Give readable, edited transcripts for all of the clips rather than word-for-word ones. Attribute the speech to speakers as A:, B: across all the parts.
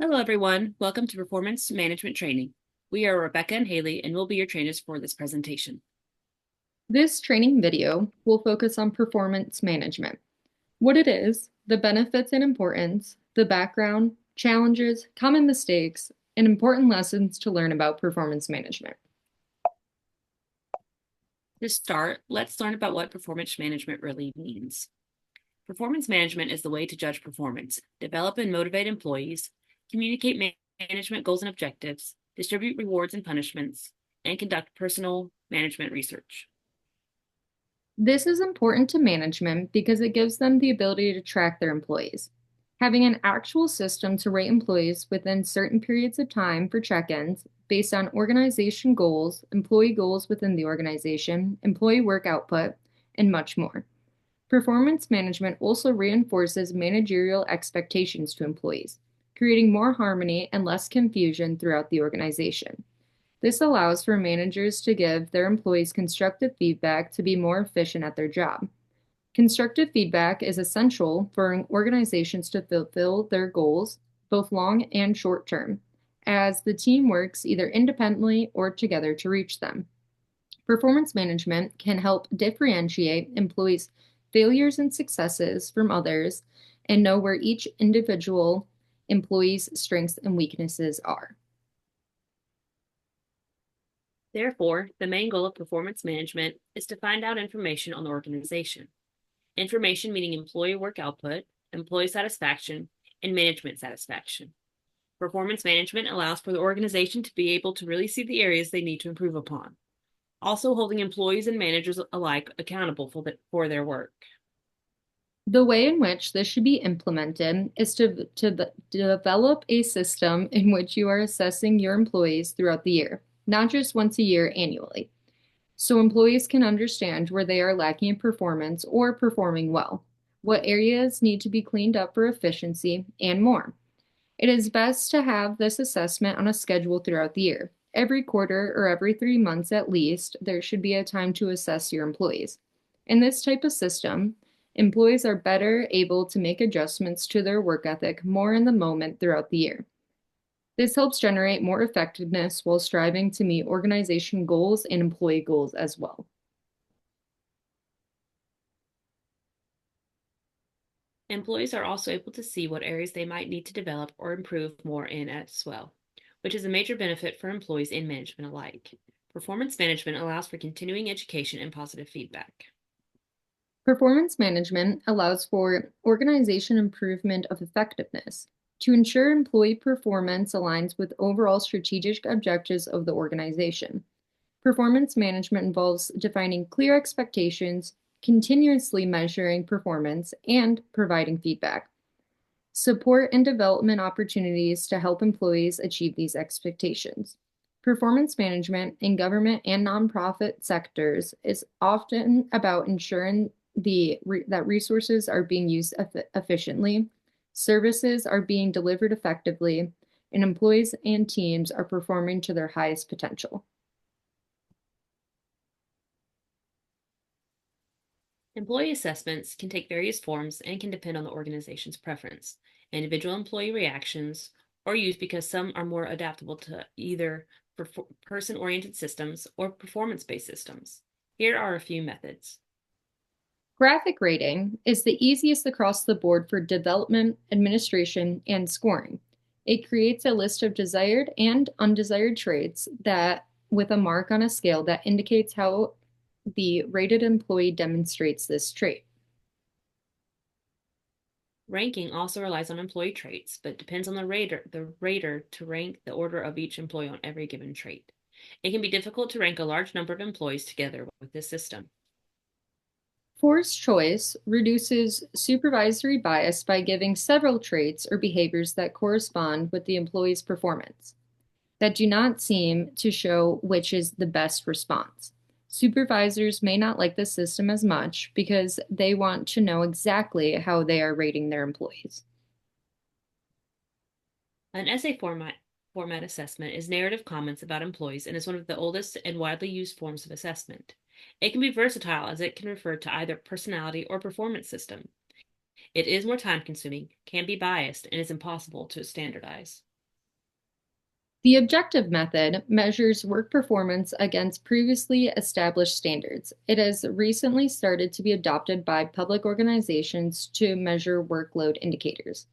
A: Hello, everyone. Welcome to Performance Management Training. We are Rebecca and Haley, and we'll be your trainers for this presentation.
B: This training video will focus on performance management, what it is, the benefits and importance, the background, challenges, common mistakes, and important lessons to learn about performance management.
A: To start, let's learn about what performance management really means. Performance management is the way to judge performance, develop and motivate employees, communicate management goals and objectives, distribute rewards and punishments, and conduct personal management research.
B: This is important to management because it gives them the ability to track their employees. Having an actual system to rate employees within certain periods of time for check-ins based on organization goals, employee goals within the organization, employee work output, and much more. Performance management also reinforces managerial expectations to employees, creating more harmony and less confusion throughout the organization. This allows for managers to give their employees constructive feedback to be more efficient at their job. Constructive feedback is essential for organizations to fulfill their goals, both long and short term, as the team works either independently or together to reach them. Performance management can help differentiate employees' failures and successes from others and know where each individual employee's strengths and weaknesses are.
A: Therefore, the main goal of performance management is to find out information on the organization. Information meaning employee work output, employee satisfaction, and management satisfaction. Performance management allows for the organization to be able to really see the areas they need to improve upon, also holding employees and managers alike accountable for their work.
B: The way in which this should be implemented is to develop a system in which you are assessing your employees throughout the year, not just once a year annually, so employees can understand where they are lacking in performance or performing well, what areas need to be cleaned up for efficiency, and more. It is best to have this assessment on a schedule throughout the year. Every quarter or every 3 months at least, there should be a time to assess your employees. In this type of system, employees are better able to make adjustments to their work ethic more in the moment throughout the year. This helps generate more effectiveness while striving to meet organization goals and employee goals as well.
A: Employees are also able to see what areas they might need to develop or improve more in as well, which is a major benefit for employees and management alike. Performance management allows for continuing education and positive feedback.
B: Performance management allows for organization improvement of effectiveness to ensure employee performance aligns with overall strategic objectives of the organization. Performance management involves defining clear expectations, continuously measuring performance, and providing feedback. Support and development opportunities to help employees achieve these expectations. Performance management in government and nonprofit sectors is often about ensuring that resources are being used efficiently, services are being delivered effectively, and employees and teams are performing to their highest potential.
A: Employee assessments can take various forms and can depend on the organization's preference, individual employee reactions, or use because some are more adaptable to either person-oriented systems or performance-based systems. Here are a few methods.
B: Graphic rating is the easiest across the board for development, administration, and scoring. It creates a list of desired and undesired traits with a mark on a scale that indicates how the rated employee demonstrates this trait.
A: Ranking also relies on employee traits, but depends on the rater to rank the order of each employee on every given trait. It can be difficult to rank a large number of employees together with this system.
B: Forced choice reduces supervisory bias by giving several traits or behaviors that correspond with the employee's performance that do not seem to show which is the best response. Supervisors may not like this system as much because they want to know exactly how they are rating their employees.
A: An essay format assessment is narrative comments about employees and is one of the oldest and widely used forms of assessment. It can be versatile as it can refer to either personality or performance system. It is more time consuming, can be biased, and is impossible to standardize.
B: The objective method measures work performance against previously established standards. It has recently started to be adopted by public organizations to measure workload indicators.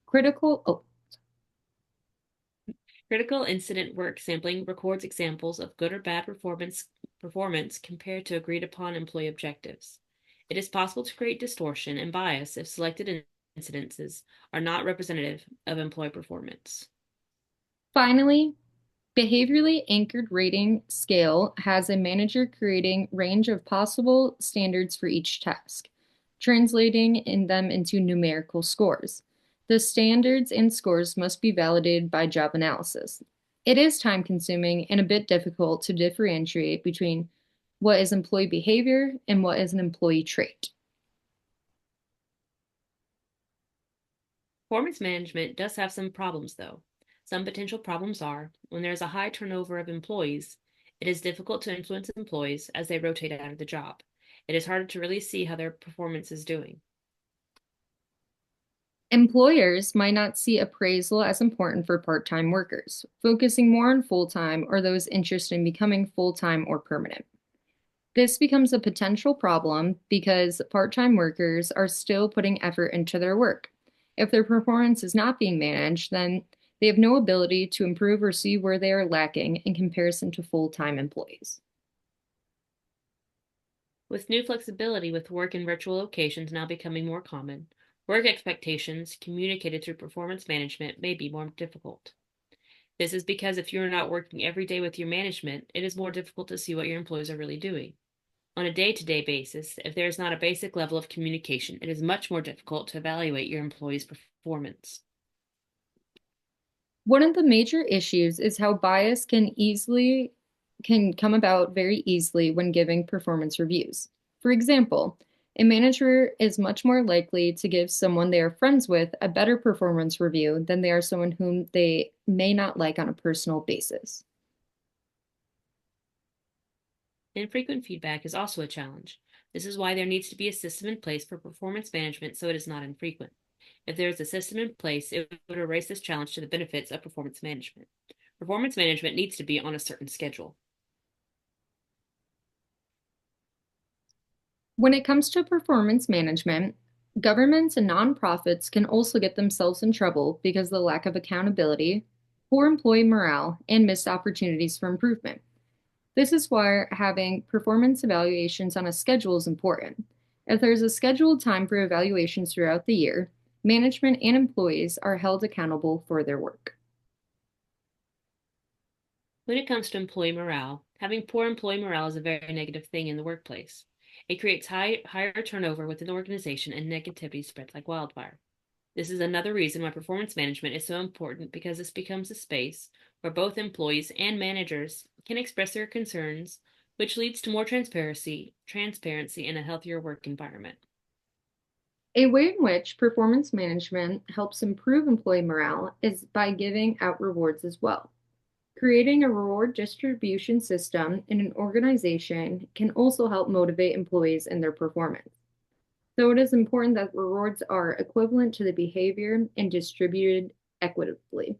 B: Critical, oh,
A: Critical incident work sampling records examples of good or bad performance compared to agreed upon employee objectives. It is possible to create distortion and bias if selected incidences are not representative of employee performance.
B: Finally, behaviorally anchored rating scale has a manager creating range of possible standards for each task, translating them into numerical scores. The standards and scores must be validated by job analysis. It is time consuming and a bit difficult to differentiate between what is employee behavior and what is an employee trait.
A: Performance management does have some problems, though. Some potential problems are when there is a high turnover of employees, it is difficult to influence employees as they rotate out of the job. It is harder to really see how their performance is doing.
B: Employers might not see appraisal as important for part-time workers, focusing more on full-time or those interested in becoming full-time or permanent. This becomes a potential problem because part-time workers are still putting effort into their work. If their performance is not being managed, then they have no ability to improve or see where they are lacking in comparison to full-time employees.
A: With new flexibility with work in virtual locations now becoming more common, work expectations communicated through performance management may be more difficult. This is because if you're not working every day with your management, it is more difficult to see what your employees are really doing. On a day-to-day basis, if there is not a basic level of communication, it is much more difficult to evaluate your employees' performance.
B: One of the major issues is how bias can come about very easily when giving performance reviews. For example, a manager is much more likely to give someone they are friends with a better performance review than they are someone whom they may not like on a personal basis.
A: Infrequent feedback is also a challenge. This is why there needs to be a system in place for performance management so it is not infrequent. If there is a system in place, it would erase this challenge to the benefits of performance management. Performance management needs to be on a certain schedule.
B: When it comes to performance management, governments and nonprofits can also get themselves in trouble because of the lack of accountability, poor employee morale, and missed opportunities for improvement. This is why having performance evaluations on a schedule is important. If there's a scheduled time for evaluations throughout the year, management and employees are held accountable for their work.
A: When it comes to employee morale, having poor employee morale is a very negative thing in the workplace. It creates higher turnover within the organization and negativity spreads like wildfire. This is another reason why performance management is so important because this becomes a space where both employees and managers can express their concerns, which leads to more transparency and a healthier work environment.
B: A way in which performance management helps improve employee morale is by giving out rewards as well. Creating a reward distribution system in an organization can also help motivate employees in their performance. So it is important that rewards are equivalent to the behavior and distributed equitably.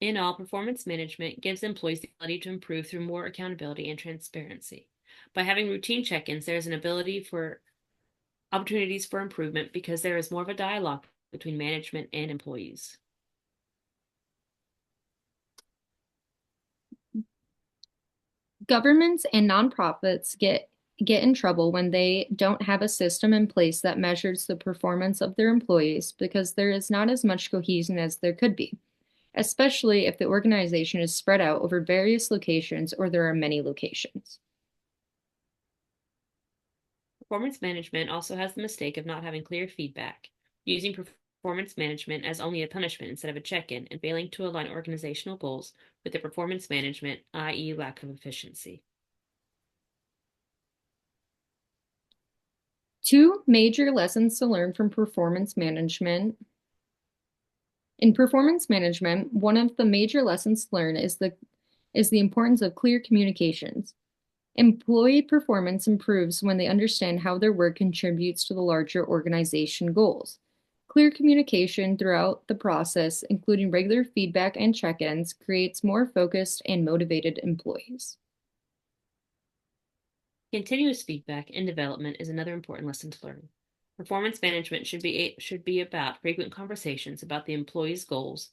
A: In all, performance management gives employees the ability to improve through more accountability and transparency. By having routine check-ins, there's an ability for opportunities for improvement because there is more of a dialogue between management and employees.
B: Governments and nonprofits get in trouble when they don't have a system in place that measures the performance of their employees because there is not as much cohesion as there could be, especially if the organization is spread out over various locations or there are many locations.
A: Performance management also has the mistake of not having clear feedback, using performance management as only a punishment instead of a check-in, and failing to align organizational goals with the performance management, i.e., lack of efficiency.
B: Two major lessons to learn from performance management. In performance management, one of the major lessons to learn is the importance of clear communications. Employee performance improves when they understand how their work contributes to the larger organization goals. Clear communication throughout the process, including regular feedback and check-ins, creates more focused and motivated employees.
A: Continuous feedback and development is another important lesson to learn. Performance management should be about frequent conversations about the employee's goals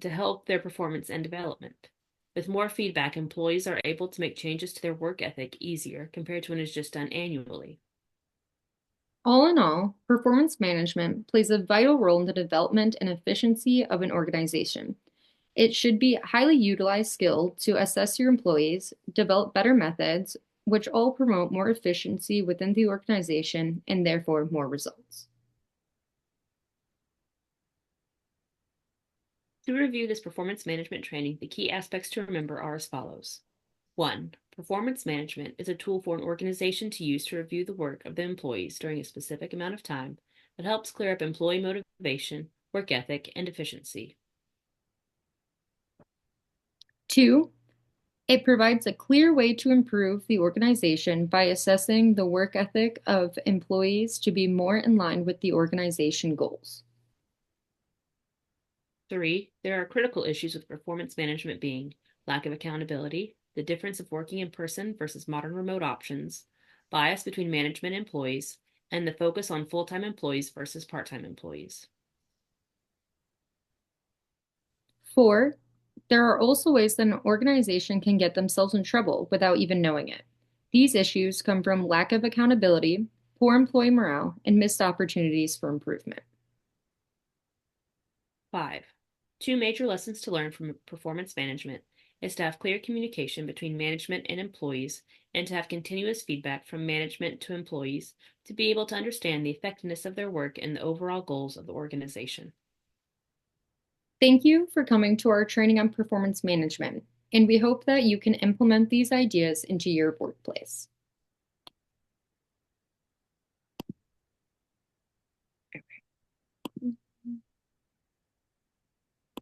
A: to help their performance and development. With more feedback, employees are able to make changes to their work ethic easier compared to when it's just done annually.
B: All in all, performance management plays a vital role in the development and efficiency of an organization. It should be a highly utilized skill to assess your employees, develop better methods, which all promote more efficiency within the organization and therefore more results.
A: To review this performance management training, the key aspects to remember are as follows. 1. Performance management is a tool for an organization to use to review the work of the employees during a specific amount of time that helps clear up employee motivation, work ethic, and efficiency.
B: 2. It provides a clear way to improve the organization by assessing the work ethic of employees to be more in line with the organization goals.
A: 3. There are critical issues with performance management being lack of accountability, the difference of working in person versus modern remote options, bias between management and employees, and the focus on full time employees versus part time employees.
B: 4. There are also ways that an organization can get themselves in trouble without even knowing it. These issues come from lack of accountability, poor employee morale, and missed opportunities for improvement.
A: 5. Two major lessons to learn from performance management is to have clear communication between management and employees and to have continuous feedback from management to employees to be able to understand the effectiveness of their work and the overall goals of the organization.
B: Thank you for coming to our training on performance management, and we hope that you can implement these ideas into your workplace.